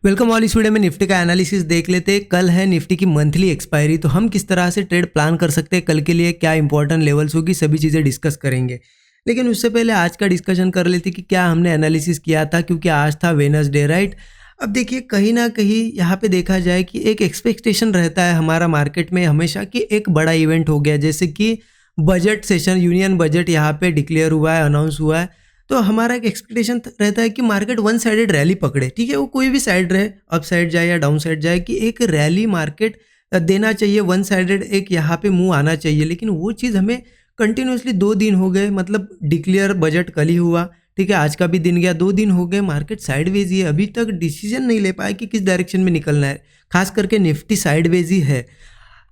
Welcome all. इस video में Nifty का एनालिसिस देख लेते हैं। कल है निफ्टी की मंथली एक्सपायरी, तो हम किस तरह से ट्रेड प्लान कर सकते हैं, कल के लिए क्या इंपॉर्टेंट लेवल्स होगी, सभी चीज़ें डिस्कस करेंगे। लेकिन उससे पहले आज का डिस्कशन कर लेते कि क्या हमने एनालिसिस किया था, क्योंकि आज था वेडनेसडे, राइट। अब देखिए कहीं ना कहीं यहाँ पे देखा जाए कि एक एक्सपेक्टेशन रहता है हमारा मार्केट में हमेशा कि एक बड़ा इवेंट हो गया, जैसे कि बजट सेशन, यूनियन बजट यहाँ पे डिक्लेयर हुआ है, अनाउंस हुआ है। तो हमारा एक एक्सपेक्टेशन रहता है कि मार्केट वन साइडेड रैली पकड़े, ठीक है, वो कोई भी साइड रहे, अप साइड जाए या डाउन साइड जाए, कि एक रैली मार्केट देना चाहिए, वन साइडेड एक यहाँ पे मूव आना चाहिए। लेकिन वो चीज़ हमें कंटिन्यूसली 2 दिन हो गए, मतलब डिक्लेयर बजट कल ही हुआ, ठीक है, आज का भी दिन गया, 2 दिन हो गए, मार्केट साइडवेज ही है, अभी तक डिसीजन नहीं ले पाया कि किस डायरेक्शन में निकलना है। खास करके निफ्टी साइडवेज ही है,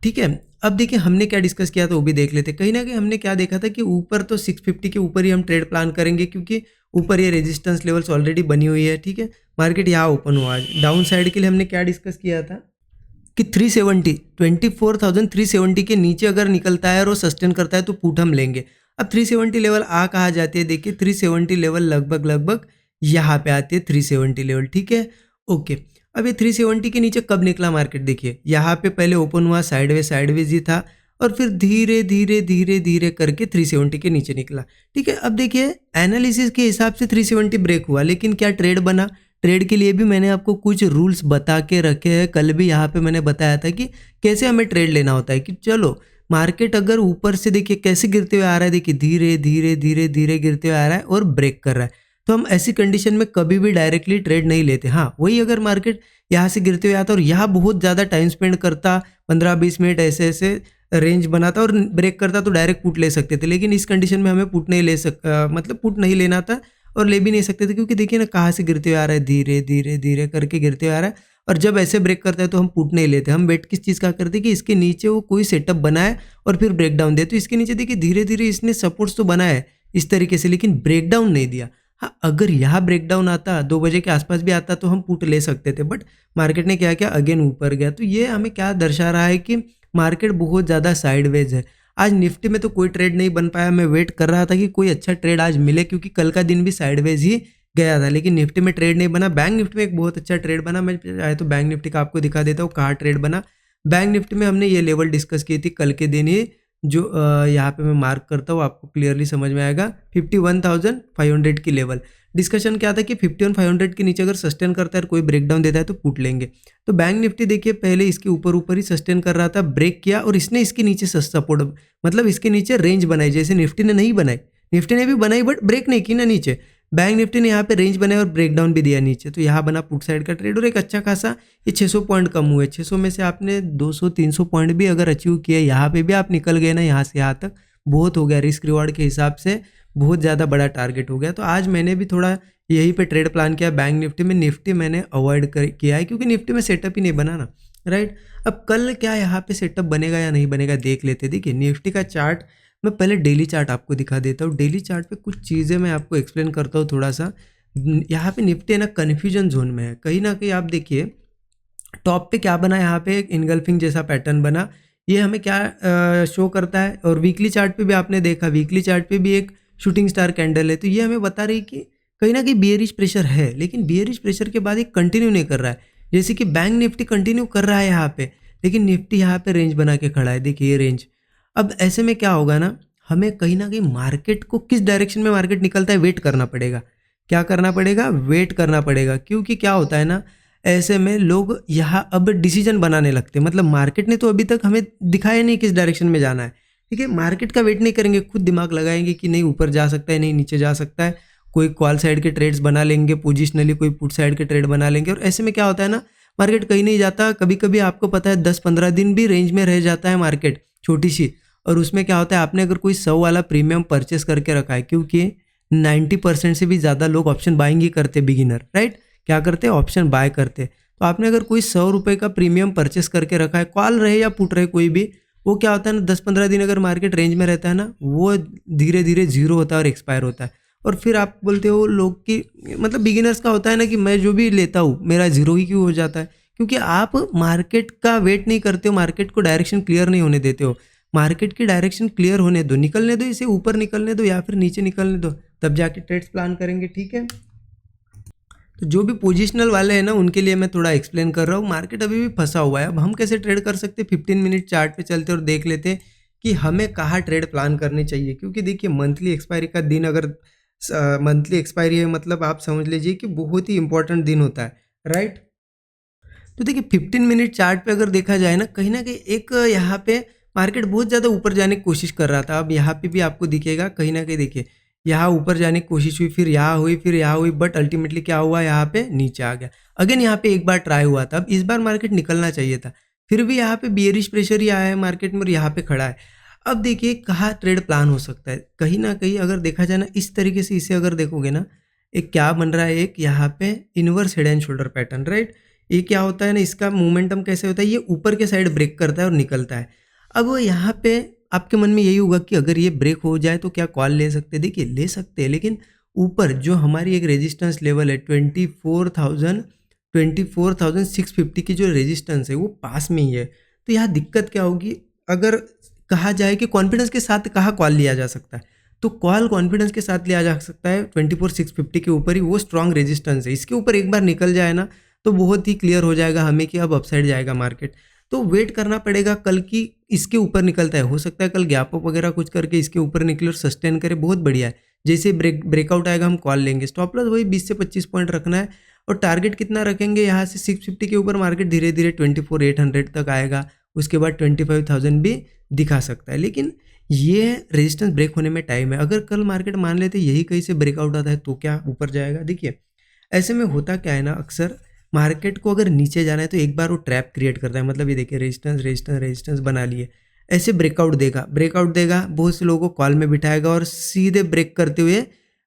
ठीक है। अब देखिए हमने क्या डिस्कस किया था वो भी देख लेते। कहीं ना कहीं हमने क्या देखा था कि ऊपर तो 650 के ऊपर ही हम ट्रेड प्लान करेंगे, क्योंकि ऊपर ये रेजिस्टेंस लेवल्स ऑलरेडी बनी हुई है, ठीक है। मार्केट यहाँ ओपन हुआ आज। डाउन साइड के लिए हमने क्या डिस्कस किया था कि 370 24,370 के नीचे अगर निकलता है और वो सस्टेन करता है तो पुट हम लेंगे। अब 370 लेवल आ कहाँ जाती है, देखिए 370 लेवल लगभग यहाँ पे आती है 370 लेवल, ठीक है, ओके। अब ये 370 के नीचे कब निकला मार्केट, देखिए यहाँ पे पहले ओपन हुआ साइडवेज ही था, और फिर धीरे धीरे करके 370 के नीचे निकला, ठीक है। अब देखिए एनालिसिस के हिसाब से 370 ब्रेक हुआ, लेकिन क्या ट्रेड बना? ट्रेड के लिए भी मैंने आपको कुछ रूल्स बता के रखे हैं। कल भी यहाँ पे मैंने बताया था कि कैसे हमें ट्रेड लेना होता है। कि चलो मार्केट अगर ऊपर से देखिए कैसे गिरते हुए आ रहा है, देखिए धीरे गिरते हुए आ रहा है और ब्रेक कर रहा है, तो हम ऐसी कंडीशन में कभी भी डायरेक्टली ट्रेड नहीं लेते। हाँ, वही अगर मार्केट यहाँ से गिरते हुए आता और यहाँ बहुत ज़्यादा टाइम स्पेंड करता, 15-20 मिनट ऐसे रेंज बनाता और ब्रेक करता, तो डायरेक्ट पुट ले सकते थे। लेकिन इस कंडीशन में हमें पुट नहीं मतलब पुट नहीं लेना था और ले भी नहीं सकते थे, क्योंकि देखिए ना कहाँ से गिरते हुए आ रहा है, धीरे करके गिरते हुए आ रहा है। और जब ऐसे ब्रेक करता है तो हम पुट नहीं लेते, हम वेट किस चीज़ का करते कि इसके नीचे वो कोई सेटअप बनाए और फिर ब्रेक डाउन दे। तो इसके नीचे देखिए धीरे इसने सपोर्ट्स तो बनाया है इस तरीके से, लेकिन ब्रेक डाउन नहीं दिया। हाँ, अगर यहाँ ब्रेक डाउन आता 2 बजे के आसपास भी आता तो हम पुट ले सकते थे, बट मार्केट ने क्या किया, अगेन ऊपर गया। तो ये हमें क्या दर्शा रहा है कि मार्केट बहुत ज़्यादा साइडवेज है। आज निफ्टी में तो कोई ट्रेड नहीं बन पाया। मैं वेट कर रहा था कि कोई अच्छा ट्रेड आज मिले, क्योंकि कल का दिन भी साइडवेज ही गया था, लेकिन निफ्टी में ट्रेड नहीं बना। बैंक निफ्टी में एक बहुत अच्छा ट्रेड बना। मैं चाहे तो बैंक निफ्टी का आपको दिखा देता हूँ कहाँ ट्रेड बना। बैंक निफ्टी में हमने ये लेवल डिस्कस की थी कल के दिन ही, जो यहाँ पे मैं मार्क करता हूँ, आपको क्लियरली समझ में आएगा। 51,500 की लेवल डिस्कशन क्या था कि 51,500 के नीचे अगर सस्टेन करता है, कोई ब्रेकडाउन देता है तो पुट लेंगे। तो बैंक निफ्टी देखिए पहले इसके ऊपर ही सस्टेन कर रहा था, ब्रेक किया और इसने इसके नीचे सपोर्ट, मतलब इसके नीचे रेंज बनाई, जैसे निफ्टी ने नहीं बनाई। निफ्टी ने भी बनाई बट ब्रेक नहीं की ना नीचे। बैंक निफ्टी ने यहाँ पे रेंज बनाई और ब्रेकडाउन भी दिया नीचे, तो यहाँ बना पुट साइड का ट्रेड और एक अच्छा खासा ये 600 पॉइंट कम हुए। 600 में से आपने 200-300 पॉइंट भी अगर अचीव किया, यहाँ पे भी आप निकल गए ना यहाँ से यहाँ तक, बहुत हो गया। रिस्क रिवॉर्ड के हिसाब से बहुत ज़्यादा बड़ा टारगेट हो गया। तो आज मैंने भी थोड़ा यहीं पे ट्रेड प्लान किया बैंक निफ्टी में। निफ्टी मैंने अवॉइड किया है, क्योंकि निफ्टी में सेटअप ही नहीं बना ना, राइट। अब कल क्या यहाँ पे सेटअप बनेगा या नहीं बनेगा देख लेते। देखिए निफ्टी का चार्ट, मैं पहले डेली चार्ट आपको दिखा देता हूँ। डेली चार्ट पे कुछ चीज़ें मैं आपको एक्सप्लेन करता हूँ थोड़ा सा। यहाँ पे निफ्टी है ना कन्फ्यूजन जोन में है, कहीं ना कहीं आप देखिए टॉप पे क्या बना, यहाँ पे एक इनगल्फिंग जैसा पैटर्न बना। ये हमें क्या शो करता है, और वीकली चार्ट पे भी आपने देखा, वीकली चार्ट पे भी एक शूटिंग स्टार कैंडल है। तो ये हमें बता रही कि कहीं ना कहीं बियरिश प्रेशर है, लेकिन बियरिश प्रेशर के बाद ये कंटिन्यू नहीं कर रहा है। जैसे कि बैंक निफ्टी कंटिन्यू कर रहा है यहाँ पे, लेकिन निफ्टी यहाँ पे रेंज बना के खड़ा है, देखिए ये रेंज। अब ऐसे में क्या होगा ना, हमें कहीं ना कहीं मार्केट को किस डायरेक्शन में मार्केट निकलता है वेट करना पड़ेगा। क्या करना पड़ेगा? वेट करना पड़ेगा, क्योंकि क्या होता है ना, ऐसे में लोग यहाँ अब डिसीजन बनाने लगते हैं। मतलब मार्केट ने तो अभी तक हमें दिखाया नहीं किस डायरेक्शन में जाना है, ठीक है। मार्केट का वेट नहीं करेंगे, खुद दिमाग लगाएंगे कि नहीं ऊपर जा सकता है, नहीं नीचे जा सकता है। कोई कॉल साइड के ट्रेड्स बना लेंगे पोजिशनली, कोई पुट साइड के ट्रेड बना लेंगे, और ऐसे में क्या होता है ना, मार्केट कहीं नहीं जाता। कभी कभी आपको पता है 10-15 दिन भी रेंज में रह जाता है मार्केट, छोटी सी। और उसमें क्या होता है, आपने अगर कोई 100 वाला प्रीमियम परचेस करके रखा है, क्योंकि 90% से भी ज़्यादा लोग ऑप्शन बाइंग ही करते, बिगिनर, राइट। क्या करते हैं? ऑप्शन बाय करते। तो आपने अगर कोई 100 रुपये का प्रीमियम परचेस करके रखा है, कॉल रहे या पुट रहे कोई भी, वो क्या होता है ना, 10-15 दिन अगर मार्केट रेंज में रहता है ना, वो धीरे धीरे जीरो होता है और एक्सपायर होता है। और फिर आप बोलते हो लोग कि, मतलब बिगिनर्स का होता है ना कि मैं जो भी लेता हूँ मेरा जीरो ही क्यों हो जाता है, क्योंकि आप मार्केट का वेट नहीं करते हो, मार्केट को डायरेक्शन क्लियर नहीं होने देते हो। मार्केट की डायरेक्शन क्लियर होने दो, निकलने दो, इसे ऊपर निकलने दो या फिर नीचे निकलने दो, तब जाके ट्रेड्स प्लान करेंगे, ठीक है। तो जो भी पोजिशनल वाले हैं ना उनके लिए मैं थोड़ा एक्सप्लेन कर रहा हूँ। मार्केट अभी भी फंसा हुआ है। अब हम कैसे ट्रेड कर सकते हैं, 15 मिनट चार्ट पे चलते और देख लेते हैं कि हमें कहाँ ट्रेड प्लान करनी चाहिए। क्योंकि देखिए मंथली एक्सपायरी का दिन, अगर मंथली एक्सपायरी है मतलब आप समझ लीजिए कि बहुत ही इंपॉर्टेंट दिन होता है, राइट। तो देखिए 15 मिनट चार्ट पे अगर देखा जाए ना कहीं एक यहाँ पे मार्केट बहुत ज़्यादा ऊपर जाने की कोशिश कर रहा था। अब यहाँ पे भी आपको दिखेगा कहीं ना कहीं, देखिए यहाँ ऊपर जाने की कोशिश हुई, फिर यहाँ हुई, बट अल्टीमेटली क्या हुआ, यहाँ पे नीचे आ गया। अगेन यहाँ पे एक बार ट्राई हुआ था। अब इस बार मार्केट निकलना चाहिए था, फिर भी यहाँ पे बियरिश प्रेशर ही आया है मार्केट में और यहाँ पे खड़ा है। अब देखिए कहाँ ट्रेड प्लान हो सकता है, कहीं ना कहीं अगर देखा जाए ना इस तरीके से, इसे अगर देखोगे ना, एक क्या बन रहा है, एक यहाँ पे inverse head and shoulder pattern, right. ये क्या होता है ना, इसका मोमेंटम कैसे होता है, ये ऊपर के साइड ब्रेक करता है और निकलता है। अब वो यहाँ पे आपके मन में यही होगा कि अगर ये ब्रेक हो जाए तो क्या कॉल ले सकते हैं। देखिए ले सकते हैं, लेकिन ऊपर जो हमारी एक रेजिस्टेंस लेवल है 24,650 की जो रेजिस्टेंस है वो पास में ही है। तो यहाँ दिक्कत क्या होगी, अगर कहा जाए कि कॉन्फिडेंस के साथ कहाँ कॉल लिया जा सकता है, तो कॉल कॉन्फिडेंस के साथ लिया जा सकता है 24,650 के ऊपर ही। वो स्ट्रॉन्ग रेजिस्टेंस है, इसके ऊपर एक बार निकल जाए ना तो बहुत ही क्लियर हो जाएगा हमें कि अब अपसाइड जाएगा मार्केट। तो वेट करना पड़ेगा कल की इसके ऊपर निकलता है, हो सकता है कल गैप अप वगैरह कुछ करके इसके ऊपर निकले और सस्टेन करे, बहुत बढ़िया है। जैसे ब्रेकआउट आएगा हम कॉल लेंगे। स्टॉप लॉस वही 20 से 25 पॉइंट रखना है और टारगेट कितना रखेंगे, यहाँ से 650 के ऊपर मार्केट धीरे धीरे 24,800 तक आएगा, उसके बाद 25,000 भी दिखा सकता है। लेकिन ये रेजिस्टेंस ब्रेक होने में टाइम है। अगर कल मार्केट मान लेते यही कहीं से ब्रेकआउट आता है तो क्या ऊपर जाएगा। देखिए ऐसे में होता क्या है ना, अक्सर मार्केट को अगर नीचे जाना है तो एक बार वो ट्रैप क्रिएट करता है। मतलब ये देखिए रेजिस्टेंस बना लिए, ऐसे ब्रेकआउट देगा, बहुत से लोगों को कॉल में बिठाएगा और सीधे ब्रेक करते हुए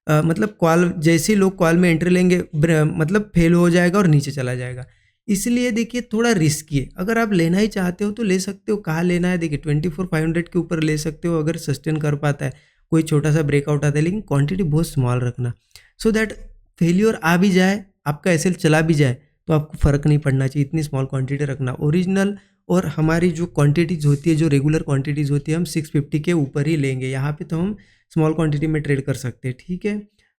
मतलब कॉल, जैसे ही लोग कॉल में एंट्री लेंगे मतलब फेल हो जाएगा और नीचे चला जाएगा। इसलिए देखिए थोड़ा रिस्की है। अगर आप लेना ही चाहते हो तो ले सकते हो। कहाँ लेना है, देखिए 24,500 के ऊपर ले सकते हो अगर सस्टेन कर पाता है, कोई छोटा सा ब्रेकआउट आता है, लेकिन क्वांटिटी बहुत स्मॉल रखना, सो दैट फेलियर आ भी जाए, आपका एसएल चला भी जाए तो आपको फ़र्क नहीं पड़ना चाहिए। इतनी स्मॉल क्वांटिटी रखना। ओरिजिनल और हमारी जो क्वांटिटीज़ होती है, जो रेगुलर क्वांटिटीज़ होती है, हम 650 के ऊपर ही लेंगे। यहाँ पे तो हम स्मॉल क्वांटिटी में ट्रेड कर सकते हैं, ठीक है।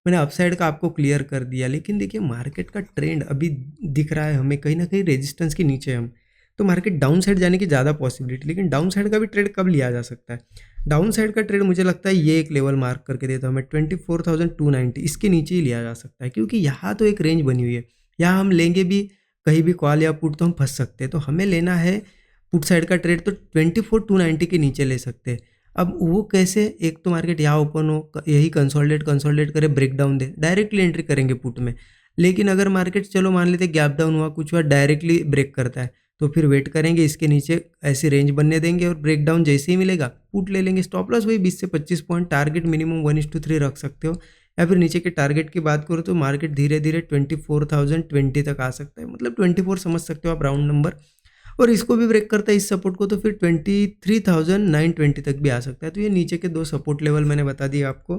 मैंने अपसाइड का आपको क्लियर कर दिया। लेकिन देखिए मार्केट का ट्रेंड अभी दिख रहा है हमें कहीं ना कहीं रेजिस्टेंस के नीचे हम, तो मार्केट डाउन साइड जाने की ज़्यादा पॉसिबिलिटी। लेकिन डाउन साइड का भी ट्रेड कब लिया जा सकता है, डाउन साइड का ट्रेड मुझे लगता है ये एक लेवल मार्क करके देता हूँ मैं, 24,290 इसके नीचे ही लिया जा सकता है। क्योंकि यहाँ तो एक रेंज बनी हुई है, यहाँ हम लेंगे भी कहीं भी कॉल या पुट तो हम फंस सकते हैं। तो हमें लेना है पुट साइड का ट्रेड, तो 24,290 के नीचे ले सकते हैं। अब वो कैसे, एक तो मार्केट यहाँ ओपन हो, यही कंसोलिडेट करे, ब्रेकडाउन दे, डायरेक्टली एंट्री करेंगे पुट में। लेकिन अगर मार्केट चलो मान लेते गैप डाउन हुआ, कुछ हुआ, डायरेक्टली ब्रेक करता है, तो फिर वेट करेंगे इसके नीचे, ऐसे रेंज बनने देंगे और ब्रेकडाउन जैसे ही मिलेगा पुट ले लेंगे। स्टॉप लॉस वही 20 से 25 पॉइंट, टारगेट मिनिमम 1:3 रख सकते हो। या फिर नीचे के टारगेट की बात करो तो मार्केट धीरे धीरे 24,020 तक आ सकता है, मतलब 24 समझ सकते हो आप राउंड नंबर। और इसको भी ब्रेक करता है इस सपोर्ट को, तो फिर 23,920 तक भी आ सकता है। तो ये नीचे के दो सपोर्ट लेवल मैंने बता दिया आपको।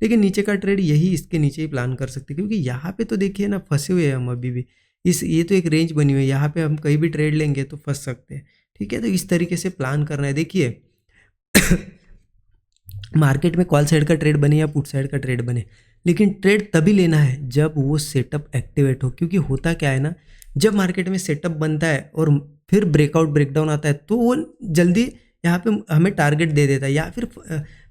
लेकिन नीचे का ट्रेड यही इसके नीचे ही प्लान कर सकते हैं, क्योंकि यहाँ पे तो देखिए ना फंसे हुए हैं हम अभी भी। ये तो एक रेंज बनी हुई है, यहाँ पे हम कहीं भी ट्रेड लेंगे तो फंस सकते हैं, ठीक है। तो इस तरीके से प्लान करना है। देखिए मार्केट में कॉल साइड का ट्रेड बने या पुट साइड का ट्रेड बने, लेकिन ट्रेड तभी लेना है जब वो सेटअप एक्टिवेट हो। क्योंकि होता क्या है ना, जब मार्केट में सेटअप बनता है और फिर ब्रेकडाउन आता है तो वो जल्दी यहाँ पे हमें टारगेट दे देता है। या फिर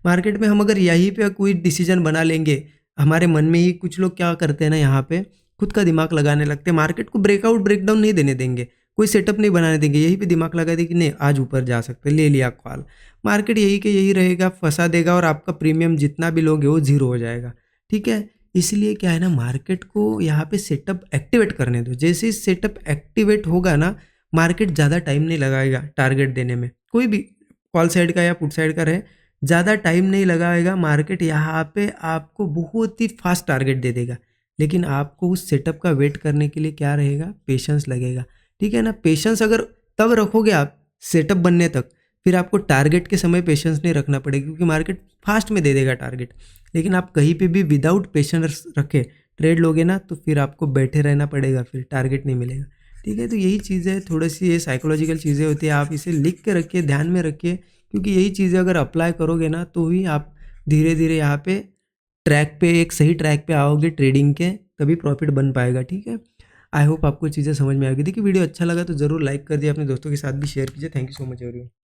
मार्केट में हम अगर यहीं पे कोई डिसीजन बना लेंगे, हमारे मन में ही कुछ लोग क्या करते हैं ना, यहाँ पे खुद का दिमाग लगाने लगते हैं, मार्केट को ब्रेकडाउन नहीं देने देंगे, कोई सेटअप नहीं बनाने देंगे, यहीं पे दिमाग लगा देंगे कि नहीं आज ऊपर जा सकते, ले लिया कॉल, मार्केट यही के यही रहेगा, फंसा देगा और आपका प्रीमियम जितना भी लोगे वो जीरो हो जाएगा, ठीक है। इसलिए क्या है ना, मार्केट को यहाँ पे सेटअप एक्टिवेट करने दो। जैसे ही सेटअप एक्टिवेट होगा ना, मार्केट ज़्यादा टाइम नहीं लगाएगा टारगेट देने में, कोई भी कॉल साइड का या पुट साइड का रहे, ज़्यादा टाइम नहीं लगाएगा मार्केट, यहाँ पे आपको बहुत ही फास्ट टारगेट दे देगा। लेकिन आपको उस सेटअप का वेट करने के लिए क्या रहेगा, पेशेंस लगेगा, ठीक है ना। पेशेंस अगर तब रखोगे आप सेटअप बनने तक, फिर आपको टारगेट के समय पेशेंस नहीं रखना पड़ेगा, क्योंकि मार्केट फास्ट में दे देगा टारगेट। लेकिन आप कहीं पे भी विदाउट पेशेंस रखे ट्रेड लोगे ना, तो फिर आपको बैठे रहना पड़ेगा, फिर टारगेट नहीं मिलेगा, ठीक है। तो यही चीज़ है, थोड़ी सी ये साइकोलॉजिकल चीज़ें होती है, आप इसे लिख के रखिए, ध्यान में रखिए, क्योंकि यही चीज़ें अगर अप्लाई करोगे ना तो ही आप धीरे धीरे यहाँ पे ट्रैक पे, एक सही ट्रैक पे आओगे ट्रेडिंग के, तभी प्रॉफिट बन पाएगा, ठीक है। आई होप आपको चीज़ें समझ में आएगी। देखिए वीडियो अच्छा लगा तो ज़रूर लाइक कर दिए, अपने दोस्तों के साथ भी शेयर कीजिए। Thank you so much everyone.